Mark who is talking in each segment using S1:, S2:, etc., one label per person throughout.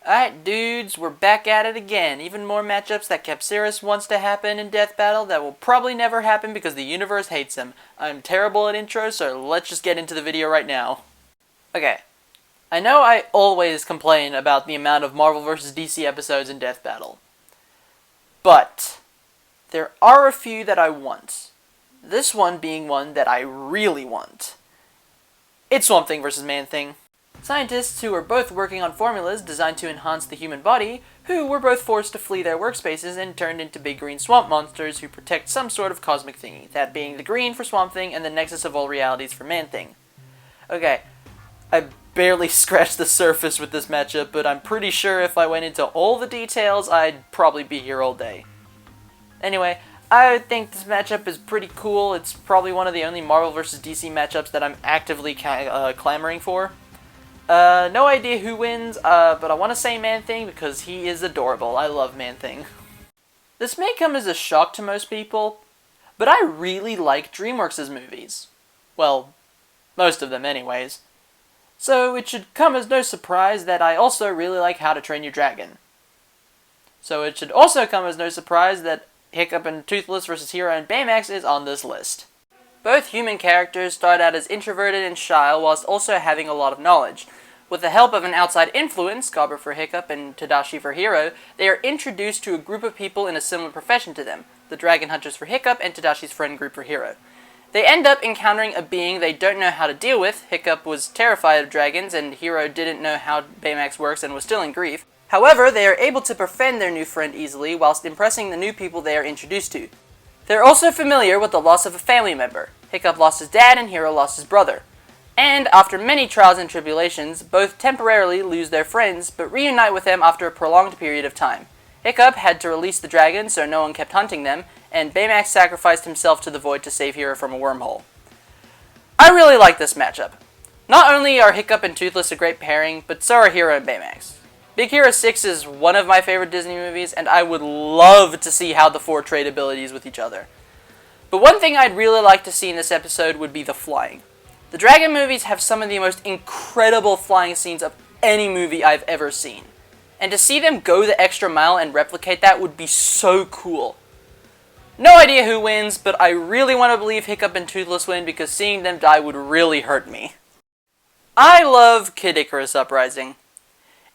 S1: Alright dudes, we're back at it again. Even more matchups that Capsirus wants to happen in Death Battle that will probably never happen because the universe hates him. I'm terrible at intros, so let's just get into the video right now. Okay, I know I always complain about the amount of Marvel vs. DC episodes in Death Battle. But there are a few that I want. This one being one that I really want. It's Swamp Thing vs. ManThing. Scientists who were both working on formulas designed to enhance the human body, who were both forced to flee their workspaces and turned into big green swamp monsters who protect some sort of cosmic thingy, that being the green for Swamp Thing and the nexus of all realities for ManThing. Okay, I barely scratched the surface with this matchup, but I'm pretty sure if I went into all the details, I'd probably be here all day. Anyway, I think this matchup is pretty cool. It's probably one of the only Marvel vs. DC matchups that I'm actively clamoring for. No idea who wins, but I want to say ManThing because he is adorable. I love ManThing. This may come as a shock to most people, but I really like DreamWorks' movies. Well, most of them anyways. So it should come as no surprise that I also really like How to Train Your Dragon. So it should also come as no surprise that Hiccup and Toothless vs. Hero and Baymax is on this list. Both human characters start out as introverted and shy whilst also having a lot of knowledge. With the help of an outside influence, Gobber for Hiccup and Tadashi for Hero, they are introduced to a group of people in a similar profession to them, the Dragon Hunters for Hiccup and Tadashi's friend group for Hero. They end up encountering a being they don't know how to deal with. Hiccup was terrified of dragons and Hero didn't know how Baymax works and was still in grief. However, they are able to befriend their new friend easily whilst impressing the new people they are introduced to. They're also familiar with the loss of a family member. Hiccup lost his dad and Hero lost his brother. And after many trials and tribulations, both temporarily lose their friends, but reunite with them after a prolonged period of time. Hiccup had to release the dragon so no one kept hunting them, and Baymax sacrificed himself to the void to save Hero from a wormhole. I really like this matchup. Not only are Hiccup and Toothless a great pairing, but so are Hero and Baymax. Big Hero 6 is one of my favorite Disney movies, and I would love to see how the four trade abilities with each other. But one thing I'd really like to see in this episode would be the flying. The Dragon movies have some of the most incredible flying scenes of any movie I've ever seen. And to see them go the extra mile and replicate that would be so cool. No idea who wins, but I really want to believe Hiccup and Toothless win because seeing them die would really hurt me. I love Kid Icarus Uprising.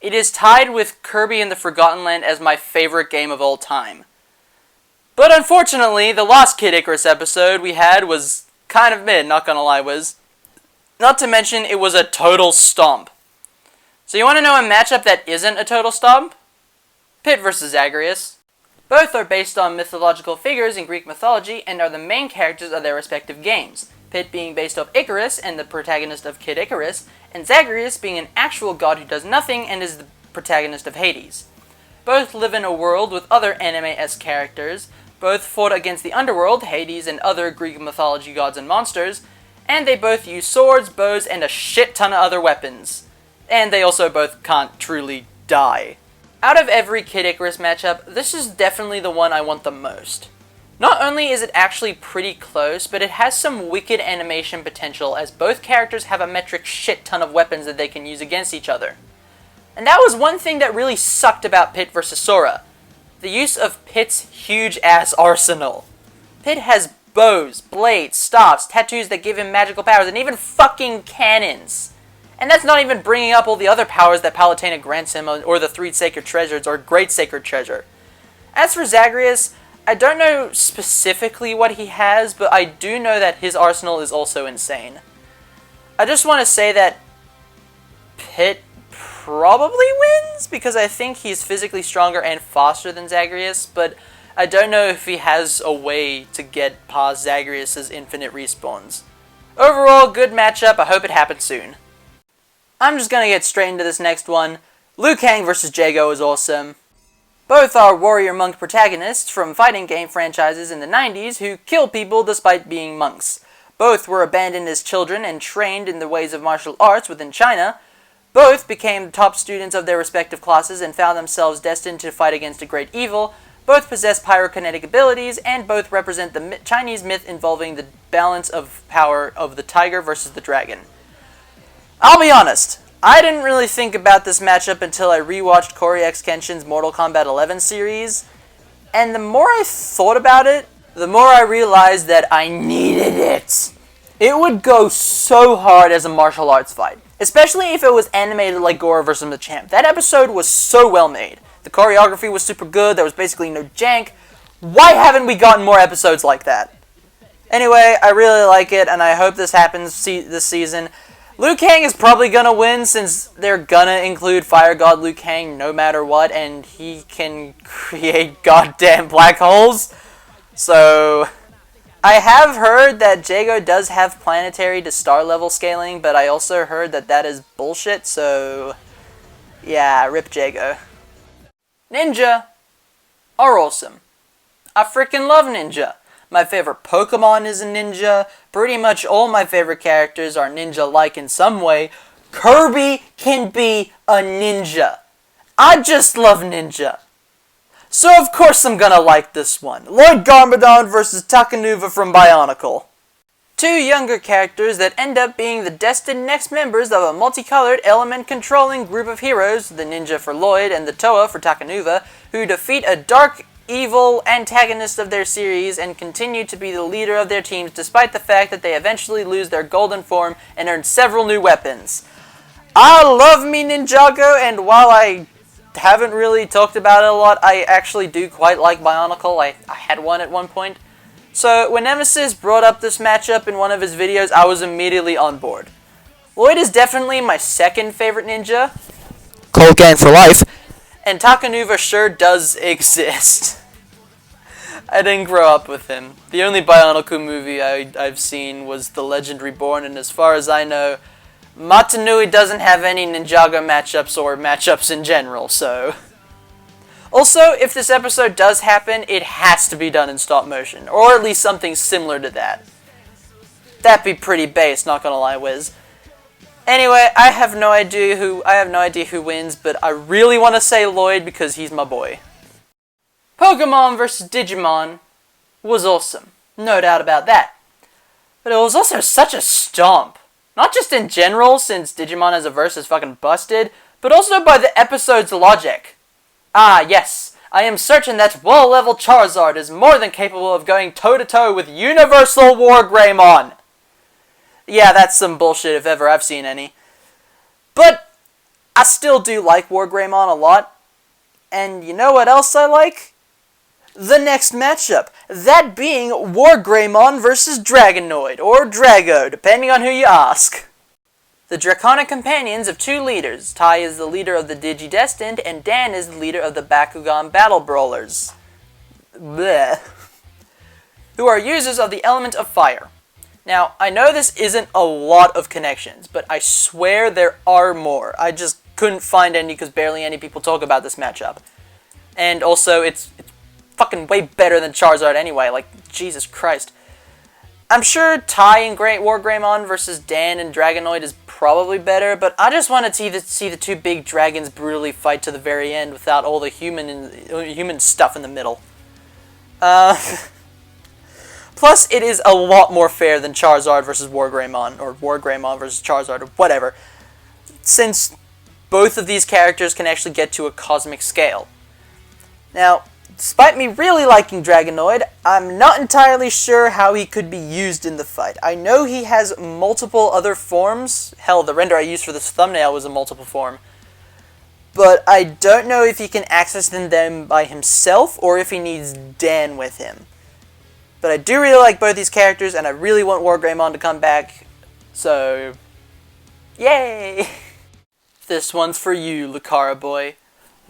S1: It is tied with Kirby and the Forgotten Land as my favorite game of all time. But unfortunately, the last Kid Icarus episode we had was kind of mid, not gonna lie, was. Not to mention, it was a total stomp. So you want to know a matchup that isn't a total stomp? Pit vs. Zagreus. Both are based on mythological figures in Greek mythology and are the main characters of their respective games. Pit being based off Icarus and the protagonist of Kid Icarus, and Zagreus being an actual god who does nothing and is the protagonist of Hades. Both live in a world with other anime-esque characters. Both fought against the underworld, Hades, and other Greek mythology gods and monsters. And they both use swords, bows, and a shit ton of other weapons. And they also both can't truly die. Out of every Kid Icarus matchup, this is definitely the one I want the most. Not only is it actually pretty close, but it has some wicked animation potential as both characters have a metric shit ton of weapons that they can use against each other. And that was one thing that really sucked about Pit vs. Sora. The use of Pit's huge ass arsenal. Pit has bows, blades, staffs, tattoos that give him magical powers, and even fucking cannons. And that's not even bringing up all the other powers that Palutena grants him, or the three sacred treasures, or Great Sacred Treasure. As for Zagreus, I don't know specifically what he has, but I do know that his arsenal is also insane. I just want to say that Pit probably wins, because I think he's physically stronger and faster than Zagreus, but I don't know if he has a way to get past Zagreus' infinite respawns. Overall, good matchup. I hope it happens soon. I'm just gonna get straight into this next one. Liu Kang vs. Jago is awesome. Both are warrior monk protagonists from fighting game franchises in the 90s who kill people despite being monks. Both were abandoned as children and trained in the ways of martial arts within China. Both became top students of their respective classes and found themselves destined to fight against a great evil. Both possess pyrokinetic abilities, and both represent the Chinese myth involving the balance of power of the tiger versus the dragon. I'll be honest, I didn't really think about this matchup until I rewatched Corey X Kenshin's Mortal Kombat 11 series, and the more I thought about it, the more I realized that I needed it. It would go so hard as a martial arts fight, especially if it was animated like Goro vs. Machamp. That episode was so well made. The choreography was super good, there was basically no jank. Why haven't we gotten more episodes like that? Anyway, I really like it, and I hope this happens this season. Liu Kang is probably gonna win since they're gonna include Fire God Liu Kang no matter what, and he can create goddamn black holes. So, I have heard that Jago does have planetary to star level scaling, but I also heard that that is bullshit, so yeah, rip Jago. Ninja are awesome. I freaking love Ninja. My favorite Pokemon is a ninja. Pretty much all my favorite characters are ninja-like in some way. Kirby can be a ninja. I just love ninja. So of course I'm gonna like this one. Lord Garmadon versus Takanova from Bionicle. Two younger characters that end up being the destined next members of a multicolored element-controlling group of heroes, the ninja for Lloyd and the Toa for Takanova, who defeat a dark, evil antagonist of their series and continue to be the leader of their teams despite the fact that they eventually lose their golden form and earn several new weapons. I love me Ninjago, and while I haven't really talked about it a lot, I actually do quite like Bionicle. I had one at one point. So when Nemesis brought up this matchup in one of his videos, I was immediately on board. Lloyd is definitely my second favorite ninja. Cold Gang for life. And Takanova sure does exist. I didn't grow up with him. The only Bionicle movie I've seen was The Legend Reborn, and as far as I know, Matanui doesn't have any Ninjago matchups or matchups in general, so... Also, if this episode does happen, it has to be done in stop motion, or at least something similar to that. That'd be pretty base, not gonna lie, Wiz. Anyway, I have no idea who wins, but I really want to say Lloyd because he's my boy. Pokemon vs. Digimon was awesome, no doubt about that. But it was also such a stomp. Not just in general, since Digimon as a verse is fucking busted, but also by the episode's logic. Ah, yes, I am certain that wall-level Charizard is more than capable of going toe-to-toe with Universal WarGreymon. Yeah, that's some bullshit if ever I've seen any. But I still do like WarGreymon a lot. And you know what else I like? The next matchup. That being WarGreymon versus Dragonoid, or Drago, depending on who you ask. The Draconic companions of two leaders. Tai is the leader of the Digidestined, and Dan is the leader of the Bakugan Battle Brawlers. Bleh. Who are users of the element of fire. Now, I know this isn't a lot of connections, but I swear there are more. I just couldn't find any because barely any people talk about this matchup. And also, it's fucking way better than Charizard anyway, like, Jesus Christ. I'm sure Tai and WarGreymon versus Dan and Dragonoid is probably better, but I just want to see the two big dragons brutally fight to the very end without all the human stuff in the middle. Plus, it is a lot more fair than Charizard versus WarGreymon, or WarGreymon versus Charizard, or whatever, since both of these characters can actually get to a cosmic scale. Now, despite me really liking Dragonoid, I'm not entirely sure how he could be used in the fight. I know he has multiple other forms. Hell, the render I used for this thumbnail was a multiple form. But I don't know if he can access them by himself, or if he needs Dan with him. But I do really like both these characters, and I really want WarGreymon to come back, so... yay! This one's for you, Lucara boy.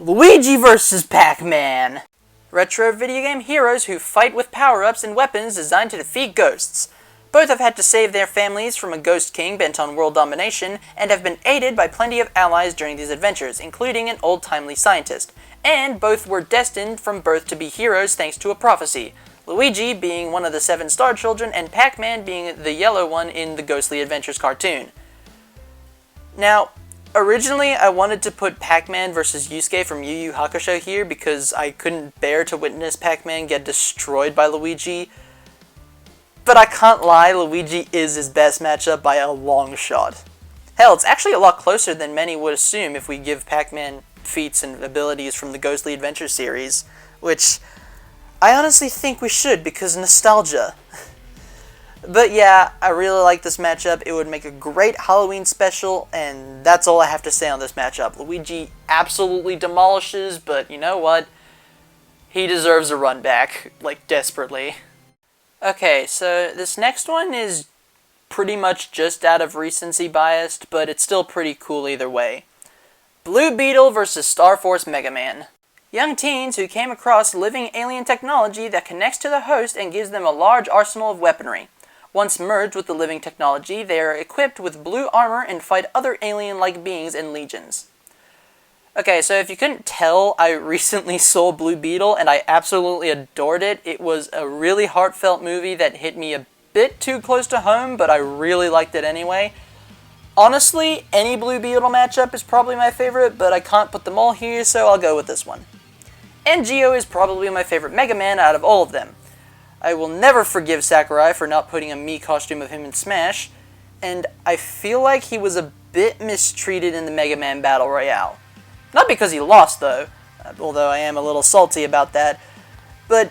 S1: Luigi vs. PacMan! Retro video game heroes who fight with power-ups and weapons designed to defeat ghosts. Both have had to save their families from a ghost king bent on world domination, and have been aided by plenty of allies during these adventures, including an old-timely scientist. And both were destined from birth to be heroes thanks to a prophecy. Luigi being one of the 7 star children, and PacMan being the yellow one in the Ghostly Adventures cartoon. Now, originally I wanted to put PacMan versus Yusuke from Yu Yu Hakusho here because I couldn't bear to witness PacMan get destroyed by Luigi. But I can't lie, Luigi is his best matchup by a long shot. Hell, it's actually a lot closer than many would assume if we give PacMan feats and abilities from the Ghostly Adventure series, which I honestly think we should because nostalgia. But yeah, I really like this matchup. It would make a great Halloween special, and that's all I have to say on this matchup. Luigi absolutely demolishes, but you know what? He deserves a run back, like, desperately. Okay, so this next one is pretty much just out of recency biased, but it's still pretty cool either way. Blue Beetle versus Star Force Mega Man. Young teens who came across living alien technology that connects to the host and gives them a large arsenal of weaponry. Once merged with the living technology, they are equipped with blue armor and fight other alien-like beings and legions. Okay, so if you couldn't tell, I recently saw Blue Beetle and I absolutely adored it. It was a really heartfelt movie that hit me a bit too close to home, but I really liked it anyway. Honestly, any Blue Beetle matchup is probably my favorite, but I can't put them all here, so I'll go with this one. And Gino is probably my favorite Mega Man out of all of them. I will never forgive Sakurai for not putting a Mii costume of him in Smash, and I feel like he was a bit mistreated in the Mega Man Battle Royale. Not because he lost, though, although I am a little salty about that, but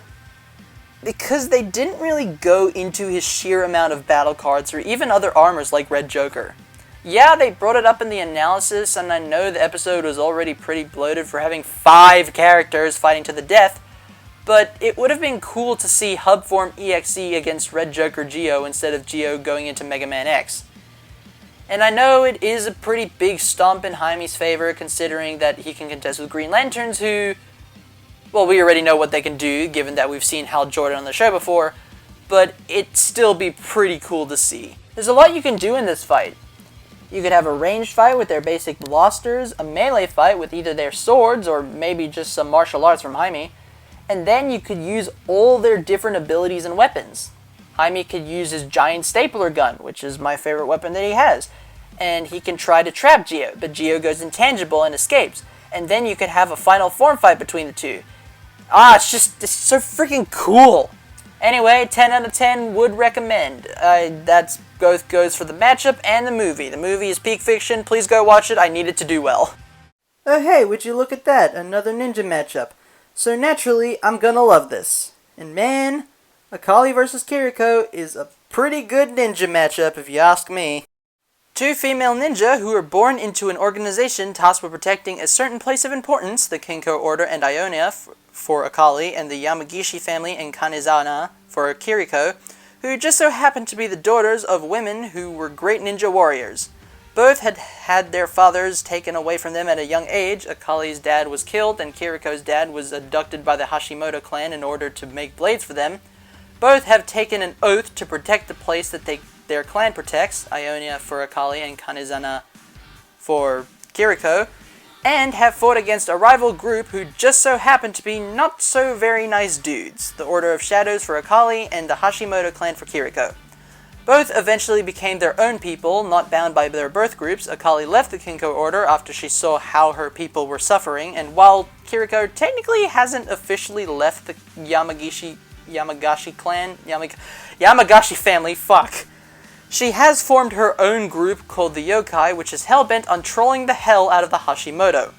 S1: because they didn't really go into his sheer amount of battle cards or even other armors like Red Joker. Yeah, they brought it up in the analysis, and I know the episode was already pretty bloated for having 5 characters fighting to the death, but it would have been cool to see Hub Form EXE against Red Joker Gio instead of Gio going into Mega Man X. And I know it is a pretty big stomp in Jaime's favor, considering that he can contest with Green Lanterns who, well, we already know what they can do, given that we've seen Hal Jordan on the show before, but it'd still be pretty cool to see. There's a lot you can do in this fight. You could have a ranged fight with their basic blasters, a melee fight with either their swords or maybe just some martial arts from Jaime, and then you could use all their different abilities and weapons. Jaime could use his giant stapler gun, which is my favorite weapon that he has, and he can try to trap Gio, but Gio goes intangible and escapes, and then you could have a final form fight between the two. It's so freaking cool! Anyway, 10 out of 10 would recommend. That both goes for the matchup and the movie. The movie is peak fiction, please go watch it, I need it to do well. Oh hey, would you look at that, another ninja matchup. So naturally, I'm gonna love this. And man, Akali vs. Kiriko is a pretty good ninja matchup if you ask me. 2 female ninja who were born into an organization tasked with protecting a certain place of importance, the Kinko Order and Ionia for Akali, and the Yamagishi family and Kanezana for Kiriko, who just so happened to be the daughters of women who were great ninja warriors. Both had had their fathers taken away from them at a young age. Akali's dad was killed, and Kiriko's dad was abducted by the Hashimoto clan in order to make blades for them. Both have taken an oath to protect the place that their clan protects, Ionia for Akali and Kanezana for Kiriko, and have fought against a rival group who just so happen to be not so very nice dudes, the Order of Shadows for Akali and the Hashimoto clan for Kiriko. Both eventually became their own people, not bound by their birth groups. Akali left the Kinko Order after she saw how her people were suffering, and while Kiriko technically hasn't officially left the Yamagashi clan, Yamagashi family, she has formed her own group called the Yokai, which is hell-bent on trolling the hell out of the Hashimoto.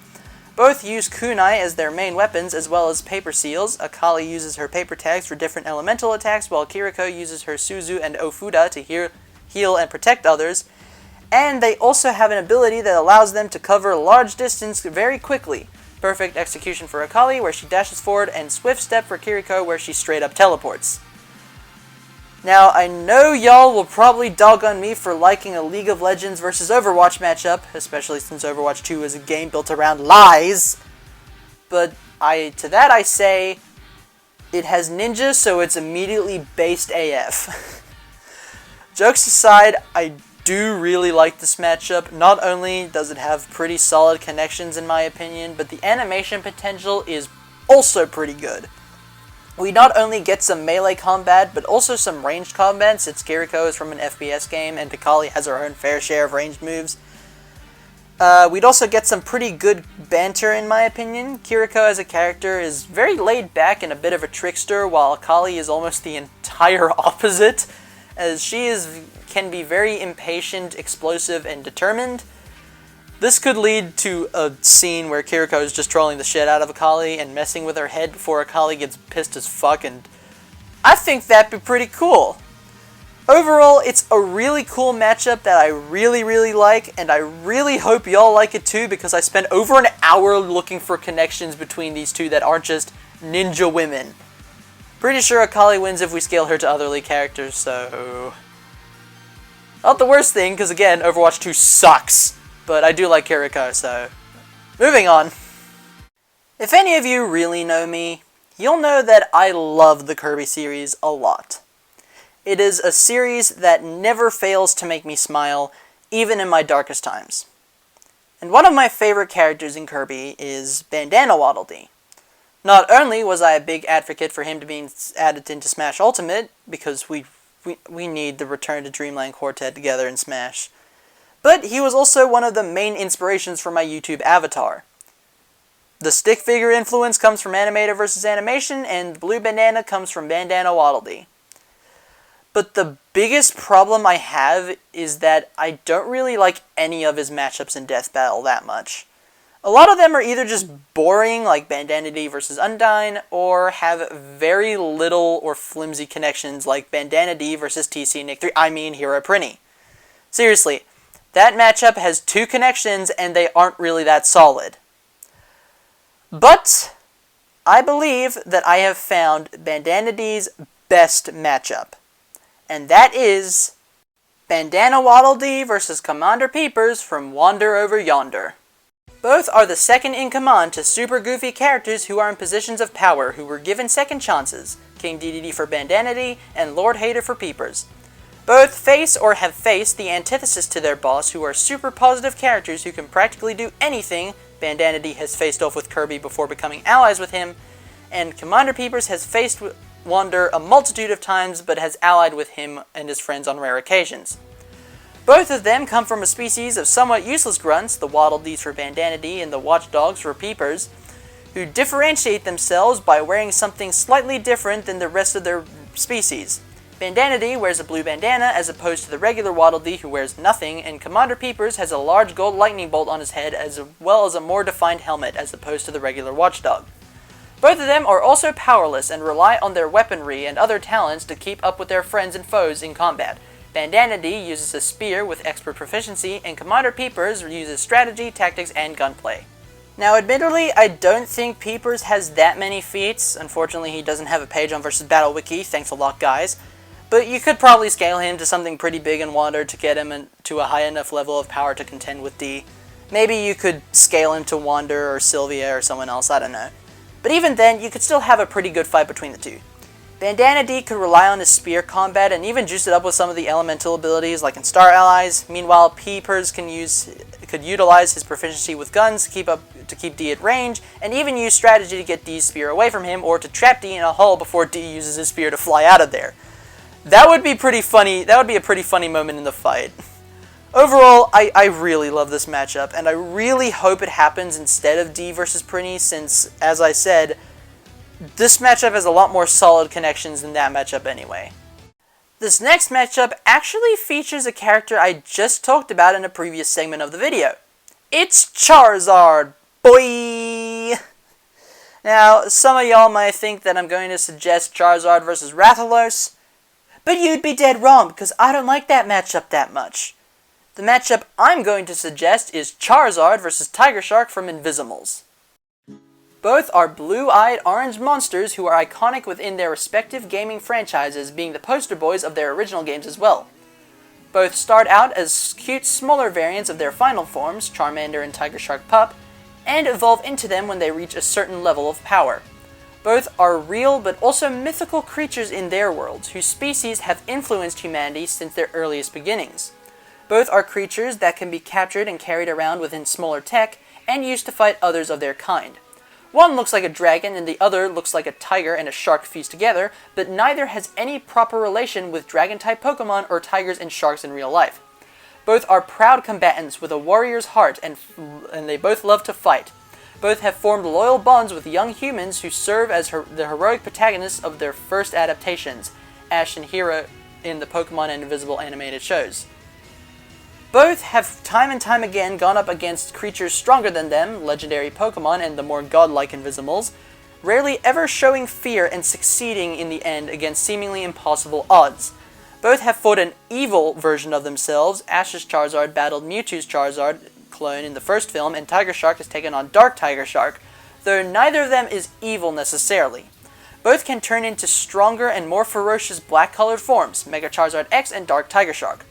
S1: Both use kunai as their main weapons, as well as paper seals. Akali uses her paper tags for different elemental attacks, while Kiriko uses her Suzu and Ofuda to heal and protect others. And they also have an ability that allows them to cover a large distance very quickly. Perfect execution for Akali, where she dashes forward, and swift step for Kiriko, where she straight up teleports. Now, I know y'all will probably dog on me for liking a League of Legends versus Overwatch matchup, especially since Overwatch 2 is a game built around lies, but to that I say, it has ninjas, so it's immediately based AF. Jokes aside, I do really like this matchup. Not only does it have pretty solid connections in my opinion, but the animation potential is also pretty good. We not only get some melee combat, but also some ranged combat, since Kiriko is from an FPS game and Akali has her own fair share of ranged moves. We'd also get some pretty good banter in my opinion. Kiriko as a character is very laid back and a bit of a trickster, while Akali is almost the entire opposite, as she is can be very impatient, explosive, and determined. This could lead to a scene where Kiriko is just trolling the shit out of Akali and messing with her head before Akali gets pissed as fuck, and I think that'd be pretty cool. Overall, it's a really cool matchup that I really like, and I really hope y'all like it too, because I spent over an hour looking for connections between these two that aren't just ninja women. Pretty sure Akali wins if we scale her to other League characters, so... Not the worst thing, because again, Overwatch 2 sucks. But I do like Kiriko, so... Moving on. If any of you really know me, you'll know that I love the Kirby series a lot. It is a series that never fails to make me smile, even in my darkest times. And one of my favorite characters in Kirby is Bandana Waddle Dee. Not only was I a big advocate for him to be added into Smash Ultimate, because we need the Return to Dreamland Quartet together in Smash, but he was also one of the main inspirations for my YouTube avatar. The stick figure influence comes from Animator vs. Animation, and the blue bandana comes from Bandana Waddle Dee. But the biggest problem I have is that I don't really like any of his matchups in Death Battle that much. A lot of them are either just boring, like Bandana Dee vs. Undyne, or have very little or flimsy connections, like Bandana Dee vs. TC Nick 3, Hero Prinny. Seriously. That matchup has 2 connections, and they aren't really that solid. But I believe that I have found Bandana Dee's best matchup. And that is Bandana Waddle Dee versus Commander Peepers from Wander Over Yonder. Both are the second in command to super goofy characters who are in positions of power who were given second chances, King Dedede for Bandana Dee and Lord Hater for Peepers. Both face or have faced the antithesis to their boss, who are super positive characters who can practically do anything. Bandana Dee has faced off with Kirby before becoming allies with him, and Commander Peepers has faced Wander a multitude of times but has allied with him and his friends on rare occasions. Both of them come from a species of somewhat useless grunts, the Waddle Dees for Bandana Dee and the Watchdogs for Peepers, who differentiate themselves by wearing something slightly different than the rest of their species. Bandana Dee wears a blue bandana as opposed to the regular Waddle Dee who wears nothing, and Commander Peepers has a large gold lightning bolt on his head as well as a more defined helmet as opposed to the regular Watchdog. Both of them are also powerless and rely on their weaponry and other talents to keep up with their friends and foes in combat. Bandana Dee uses a spear with expert proficiency, and Commander Peepers uses strategy, tactics, and gunplay. Now, admittedly, I don't think Peepers has that many feats. Unfortunately, he doesn't have a page on vs. Battle Wiki, thanks a lot, guys. But you could probably scale him to something pretty big in Wander to get him to a high enough level of power to contend with Dee. Maybe you could scale him to Wander or Sylvia or someone else, I don't know. But even then, you could still have a pretty good fight between the two. Bandana Dee could rely on his spear combat and even juice it up with some of the elemental abilities like in Star Allies. Meanwhile, Peepers could utilize his proficiency with guns to keep Dee at range, and even use strategy to get Dee's spear away from him or to trap Dee in a hole before Dee uses his spear to fly out of there. That would be pretty funny. That would be a pretty funny moment in the fight. Overall, I really love this matchup, and I really hope it happens instead of Dee versus Prinny, since, as I said, this matchup has a lot more solid connections than that matchup anyway. This next matchup actually features a character I just talked about in a previous segment of the video. It's Charizard, boy! Now, some of y'all might think that I'm going to suggest Charizard versus Rathalos, but you'd be dead wrong, because I don't like that matchup that much. The matchup I'm going to suggest is Charizard versus Tiger Shark from Invisimals. Both are blue-eyed orange monsters who are iconic within their respective gaming franchises, being the poster boys of their original games as well. Both start out as cute, smaller variants of their final forms, Charmander and Tiger Shark Pup, and evolve into them when they reach a certain level of power. Both are real but also mythical creatures in their worlds, whose species have influenced humanity since their earliest beginnings. Both are creatures that can be captured and carried around within smaller tech, and used to fight others of their kind. One looks like a dragon and the other looks like a tiger and a shark fused together, but neither has any proper relation with dragon-type Pokemon or tigers and sharks in real life. Both are proud combatants with a warrior's heart, and they both love to fight. Both have formed loyal bonds with young humans who serve as the heroic protagonists of their first adaptations, Ash and Hero in the Pokemon and Invisible animated shows. Both have time and time again gone up against creatures stronger than them, legendary Pokemon and the more godlike Invisimals, rarely ever showing fear and succeeding in the end against seemingly impossible odds. Both have fought an evil version of themselves. Ash's Charizard battled Mewtwo's Charizard clone in the first film, and Tiger Shark has taken on Dark Tiger Shark, though neither of them is evil necessarily. Both can turn into stronger and more ferocious black-colored forms, Mega Charizard X and Dark Tiger Shark.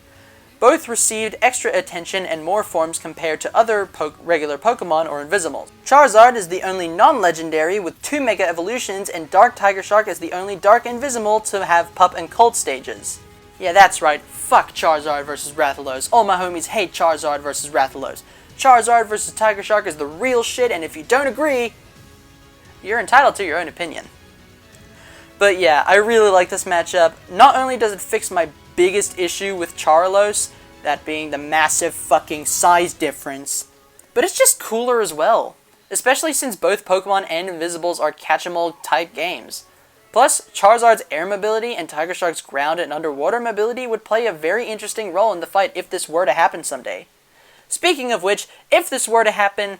S1: Both received extra attention and more forms compared to other regular Pokemon or Invisimals. Charizard is the only non-legendary with 2 Mega Evolutions, and Dark Tiger Shark is the only Dark Invisimal to have Pup and Colt stages. Yeah, that's right, fuck Charizard versus Rathalos. All my homies hate Charizard versus Rathalos. Charizard versus Tiger Shark is the real shit, and if you don't agree, you're entitled to your own opinion. But yeah, I really like this matchup. Not only does it fix my biggest issue with Charizard, that being the massive fucking size difference, but it's just cooler as well. Especially since both Pokemon and Invisibles are catch-em-all type games. Plus, Charizard's air mobility and Tiger Shark's ground and underwater mobility would play a very interesting role in the fight if this were to happen someday. Speaking of which, if this were to happen,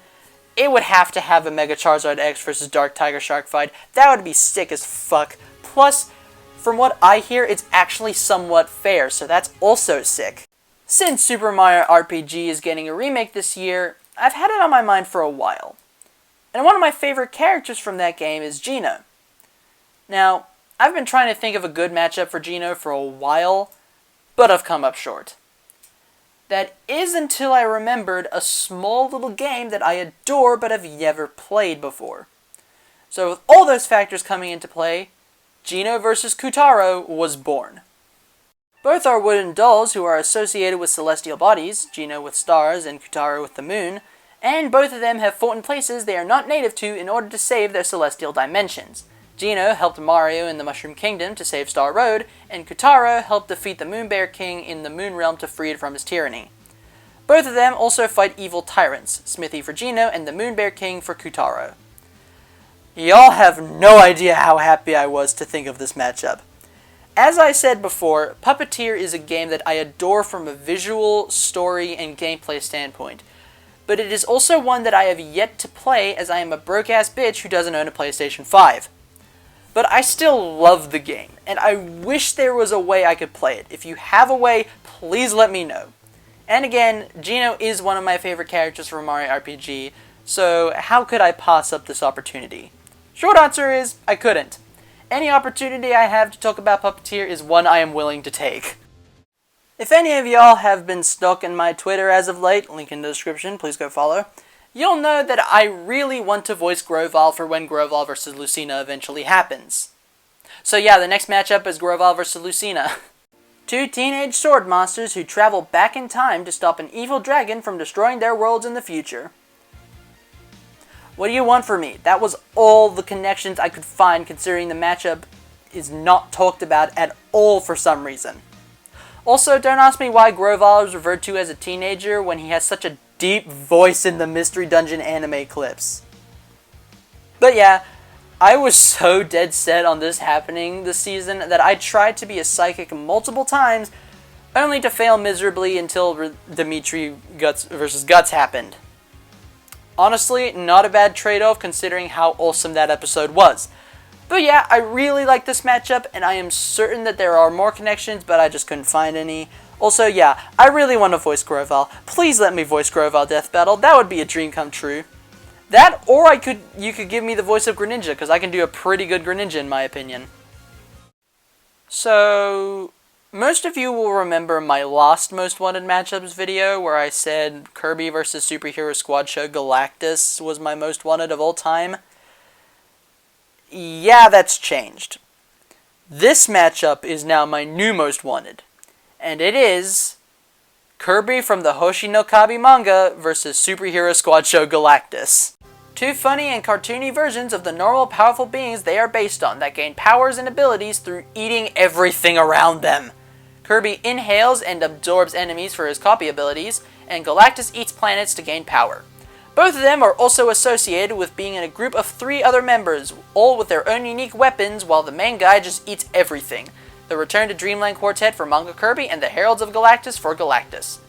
S1: it would have to have a Mega Charizard X versus Dark Tiger Shark fight. That would be sick as fuck. Plus, from what I hear, it's actually somewhat fair, so that's also sick. Since Super Mario RPG is getting a remake this year, I've had it on my mind for a while. And one of my favorite characters from that game is Gino. Now, I've been trying to think of a good matchup for Gino for a while, but I've come up short. That is until I remembered a small little game that I adore but have never played before. So with all those factors coming into play, Gino vs. Kutaro was born. Both are wooden dolls who are associated with celestial bodies, Gino with stars and Kutaro with the moon, and both of them have fought in places they are not native to in order to save their celestial dimensions. Gino helped Mario in the Mushroom Kingdom to save Star Road, and Kutaro helped defeat the Moon Bear King in the Moon Realm to free it from his tyranny. Both of them also fight evil tyrants, Smithy for Gino and the Moon Bear King for Kutaro. Y'all have no idea how happy I was to think of this matchup. As I said before, Puppeteer is a game that I adore from a visual, story, and gameplay standpoint. But it is also one that I have yet to play as I am a broke-ass bitch who doesn't own a PlayStation 5. But I still love the game, and I wish there was a way I could play it. If you have a way, please let me know. And again, Gino is one of my favorite characters from Mario RPG, so how could I pass up this opportunity? Short answer is, I couldn't. Any opportunity I have to talk about Puppeteer is one I am willing to take. If any of y'all have been stalking my Twitter as of late, link in the description, please go follow, you'll know that I really want to voice Grovyle for when Grovyle vs. Lucina eventually happens. So yeah, the next matchup is Grovyle vs. Lucina. 2 teenage sword monsters who travel back in time to stop an evil dragon from destroying their worlds in the future. What do you want from me? That was all the connections I could find, considering the matchup is not talked about at all for some reason. Also, don't ask me why Grovyle is referred to as a teenager when he has such a deep voice in the Mystery Dungeon anime clips. But yeah, I was so dead set on this happening this season that I tried to be a psychic multiple times, only to fail miserably until Dimitri Guts vs. Guts happened. Honestly, not a bad trade-off considering how awesome that episode was. But yeah, I really like this matchup, and I am certain that there are more connections, but I just couldn't find any. Also, yeah, I really want to voice Grovyle. Please let me voice Grovyle Death Battle. That would be a dream come true. That, or you could give me the voice of Greninja, because I can do a pretty good Greninja in my opinion. So, most of you will remember my last Most Wanted Matchups video, where I said Kirby vs. Superhero Squad Show Galactus was my most wanted of all time. Yeah, that's changed. This matchup is now my new most wanted, and it is Kirby from the Hoshi no Kabi manga versus Superhero Squad Show Galactus. 2 funny and cartoony versions of the normal powerful beings they are based on that gain powers and abilities through eating everything around them. Kirby inhales and absorbs enemies for his copy abilities, and Galactus eats planets to gain power. Both of them are also associated with being in a group of 3 other members, all with their own unique weapons, while the main guy just eats everything. the Return to Dreamland Quartet for Manga Kirby, and the Heralds of Galactus for Galactus.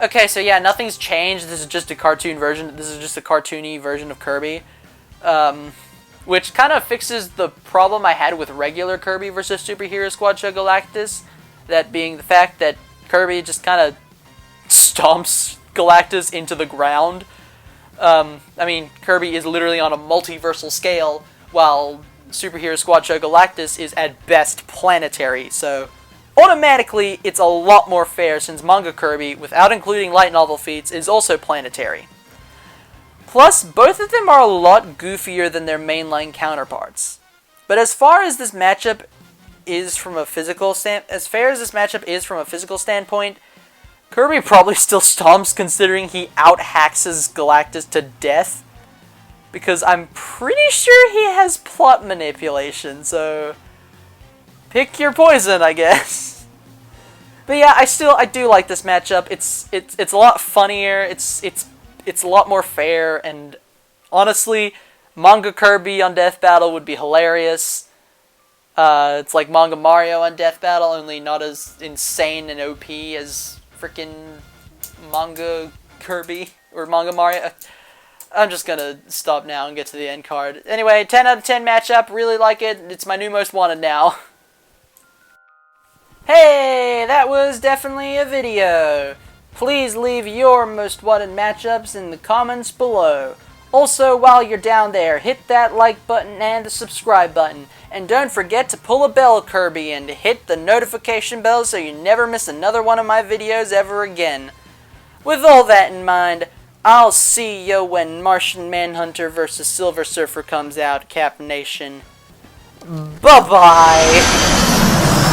S1: Okay, so yeah, nothing's changed. This is just a cartoon version. This is just a cartoony version of Kirby. Which kind of fixes the problem I had with regular Kirby vs. Superhero Squad Show Galactus. That being the fact that Kirby just kind of stomps Galactus into the ground. I mean, Kirby is literally on a multiversal scale, while Superhero Squad Show Galactus is at best planetary, so automatically it's a lot more fair since Manga Kirby, without including light novel feats, is also planetary. Plus, both of them are a lot goofier than their mainline counterparts. But as far as this matchup is from a physical standpoint, Kirby probably still stomps considering he out-haxes Galactus to death. Because I'm pretty sure he has plot manipulation, so pick your poison, I guess. But yeah, I do like this matchup. It's a lot funnier. It's a lot more fair, and honestly, Manga Kirby on Death Battle would be hilarious. It's like Manga Mario on Death Battle, only not as insane and OP as freaking Manga Kirby or Manga Mario. I'm just gonna stop now and get to the end card. Anyway, 10 out of 10 matchup, really like it. It's my new most wanted now. Hey, that was definitely a video. Please leave your most wanted matchups in the comments below. Also, while you're down there, hit that like button and the subscribe button. And don't forget to pull a bell, Kirby, and hit the notification bell so you never miss another one of my videos ever again. With all that in mind, I'll see you when Martian Manhunter vs. Silver Surfer comes out, Cap Nation. Bye-bye!